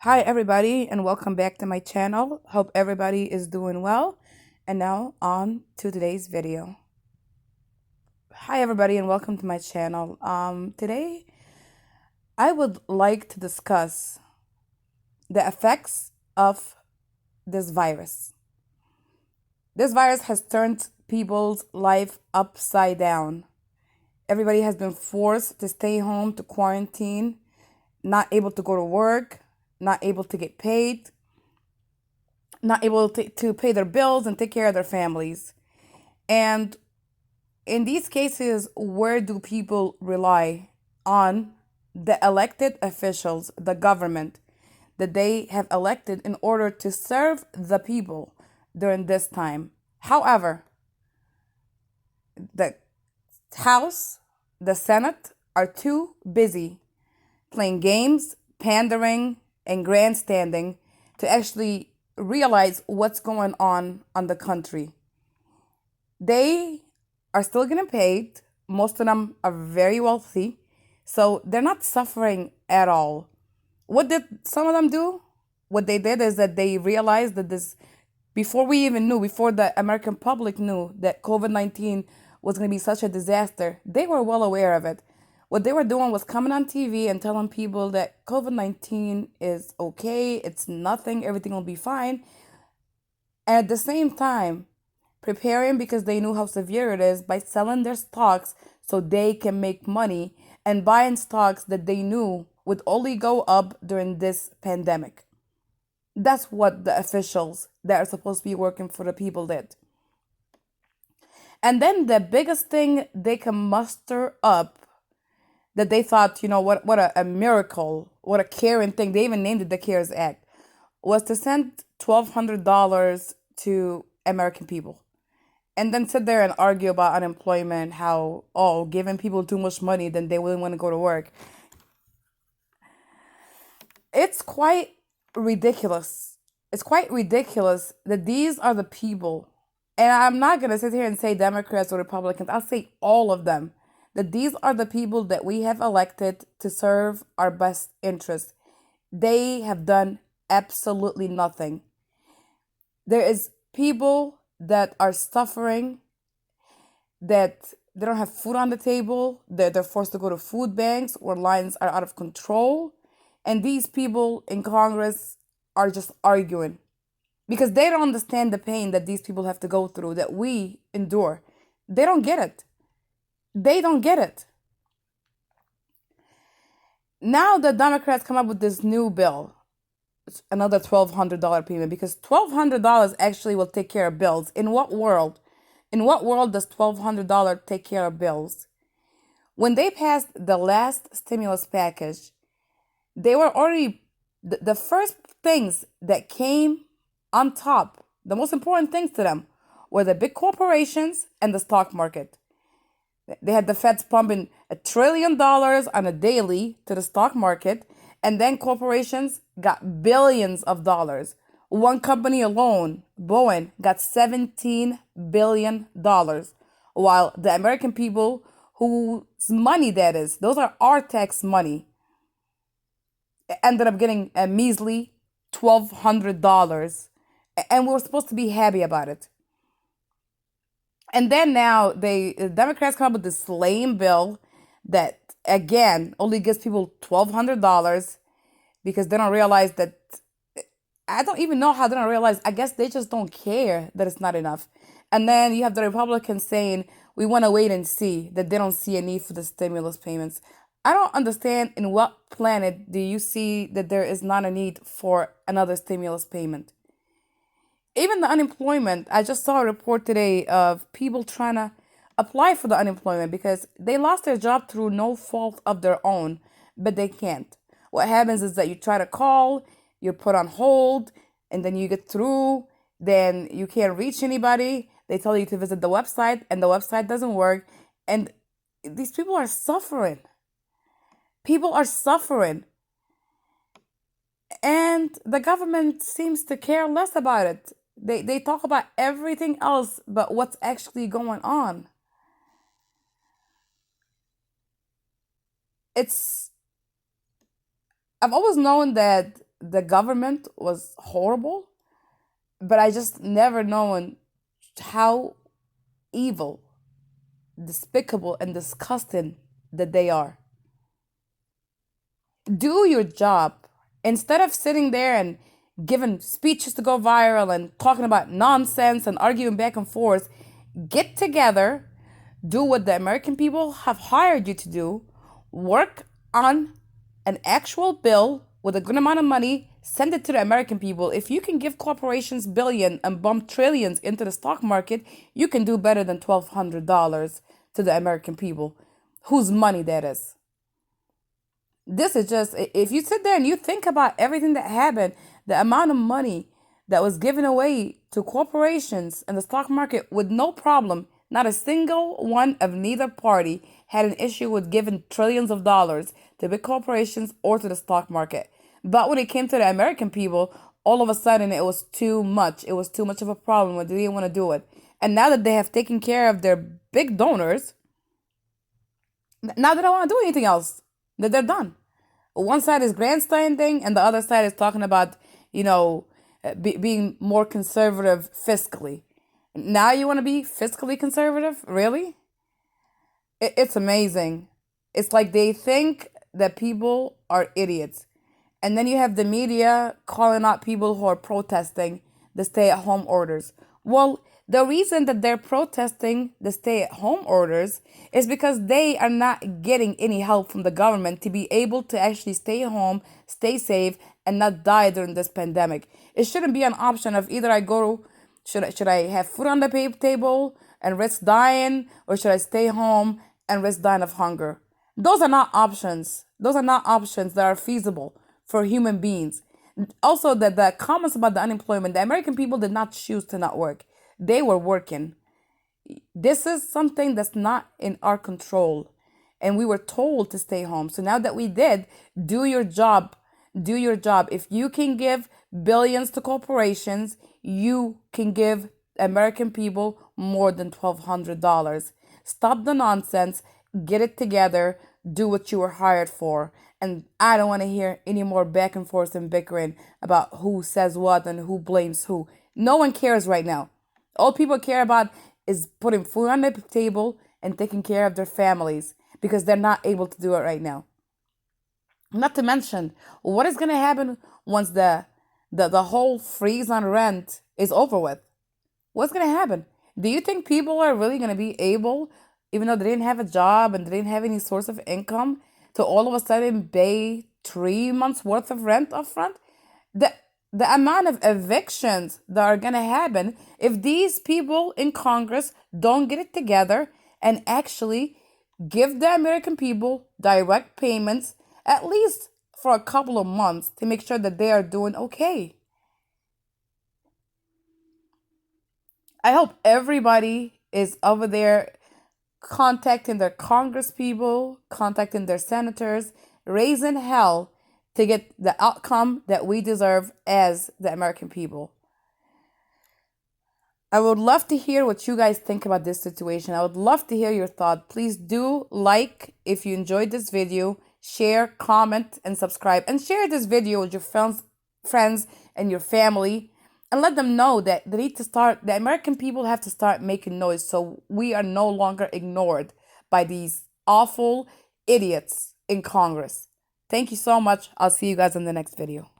Hi, everybody, and welcome back to my channel. Hope everybody is doing well. And now, on to today's video. Hi, everybody, and welcome to my channel. Today, I would like to discuss the effects of this virus. This virus has turned people's life upside down. Everybody has been forced to stay home, to quarantine, not able to go to work, not able to get paid, not able to pay their bills and take care of their families. And in these cases, where do people rely on the elected officials, the government that they have elected in order to serve the people during this time? However, the House, the Senate are too busy playing games, pandering, and grandstanding to actually realize what's going on the country. They are still getting paid. Most of them are very wealthy, so they're not suffering at all. What did some of them do? What they did is that they realized that before we even knew, before the American public knew that COVID-19 was going to be such a disaster, they were well aware of it. What they were doing was coming on TV and telling people that COVID-19 is okay, it's nothing, everything will be fine. And at the same time, preparing because they knew how severe it is by selling their stocks so they can make money and buying stocks that they knew would only go up during this pandemic. That's what the officials that are supposed to be working for the people did. And then the biggest thing they can muster up that they thought, what a miracle, what a caring thing. They even named it the CARES Act, was to send $1,200 to American people and then sit there and argue about unemployment, how, giving people too much money, then they wouldn't want to go to work. It's quite ridiculous. It's quite ridiculous that these are the people, and I'm not going to sit here and say Democrats or Republicans, I'll say all of them, that these are the people that we have elected to serve our best interests. They have done absolutely nothing. There is people that are suffering, that they don't have food on the table, that they're forced to go to food banks where lines are out of control. And these people in Congress are just arguing because they don't understand the pain that these people have to go through, that we endure. They don't get it. They don't get it. Now the Democrats come up with this new bill, it's another $1,200 payment, because $1,200 actually will take care of bills. In what world? In what world does $1,200 take care of bills? When they passed the last stimulus package, they were already the first things that came on top, the most important things to them, were the big corporations and the stock market. They had the Feds pumping $1 trillion on a daily to the stock market, and then corporations got billions of dollars. One company alone, Boeing, got $17 billion, while the American people whose money that is, those are our tax money, ended up getting a measly $1,200, and we were supposed to be happy about it. And then now the Democrats come up with this lame bill that again only gives people $1,200 because they don't realize that. I don't even know how they don't realize. I guess they just don't care that it's not enough. And then you have the Republicans saying we want to wait and see, that they don't see a need for the stimulus payments. I don't understand in what planet do you see that there is not a need for another stimulus payment. Even the unemployment, I just saw a report today of people trying to apply for the unemployment because they lost their job through no fault of their own, but they can't. What happens is that you try to call, you're put on hold, and then you get through, then you can't reach anybody. They tell you to visit the website, and the website doesn't work. And these people are suffering. People are suffering. And the government seems to care less about it. They talk about everything else but what's actually going on. It's I've always known that the government was horrible, but I just never known how evil, despicable, and disgusting that they are. Do your job instead of sitting there and giving speeches to go viral and talking about nonsense and arguing back and forth. Get together, do what the American people have hired you to do, work on an actual bill with a good amount of money, send it to the American people. If you can give corporations billion and bump trillions into the stock market, you can do better than $1,200 to the American people, whose money that is. This is just, if you sit there and you think about everything that happened, the amount of money that was given away to corporations and the stock market with no problem, not a single one of neither party had an issue with giving trillions of dollars to big corporations or to the stock market. But when it came to the American people, all of a sudden it was too much. It was too much of a problem. They didn't want to do it. And now that they have taken care of their big donors, now they don't want to do anything else. That they're done. One side is grandstanding, and the other side is talking about, being more conservative fiscally. Now you want to be fiscally conservative? Really? It's amazing. It's like they think that people are idiots. And then you have the media calling out people who are protesting the stay at home orders. Well, the reason that they're protesting the stay at home orders is because they are not getting any help from the government to be able to actually stay home, stay safe, and not die during this pandemic. It shouldn't be an option of either I go, should I have food on the table and risk dying, or should I stay home and risk dying of hunger? Those are not options. Those are not options that are feasible for human beings. Also, the comments about the unemployment, the American people did not choose to not work. They were working. This is something that's not in our control. And we were told to stay home. So now that we did, do your job. Do your job. If you can give billions to corporations, you can give American people more than $1,200. Stop the nonsense. Get it together. Do what you were hired for. And I don't want to hear any more back and forth and bickering about who says what and who blames who. No one cares right now. All people care about is putting food on the table and taking care of their families because they're not able to do it right now. Not to mention, what is going to happen once the whole freeze on rent is over with? What's going to happen? Do you think people are really going to be able, even though they didn't have a job and they didn't have any source of income, to all of a sudden pay 3 months worth of rent upfront? The the amount of evictions that are going to happen if these people in Congress don't get it together and actually give the American people direct payments, at least for a couple of months, to make sure that they are doing okay. I hope everybody is over there contacting their Congress people, contacting their senators, raising hell to get the outcome that we deserve as the American people. I would love to hear what you guys think about this situation. I would love to hear your thought. Please do like if you enjoyed this video, share, comment, and subscribe. And share this video with your friends and your family. And let them know that the American people have to start making noise so we are no longer ignored by these awful idiots in Congress. Thank you so much. I'll see you guys in the next video.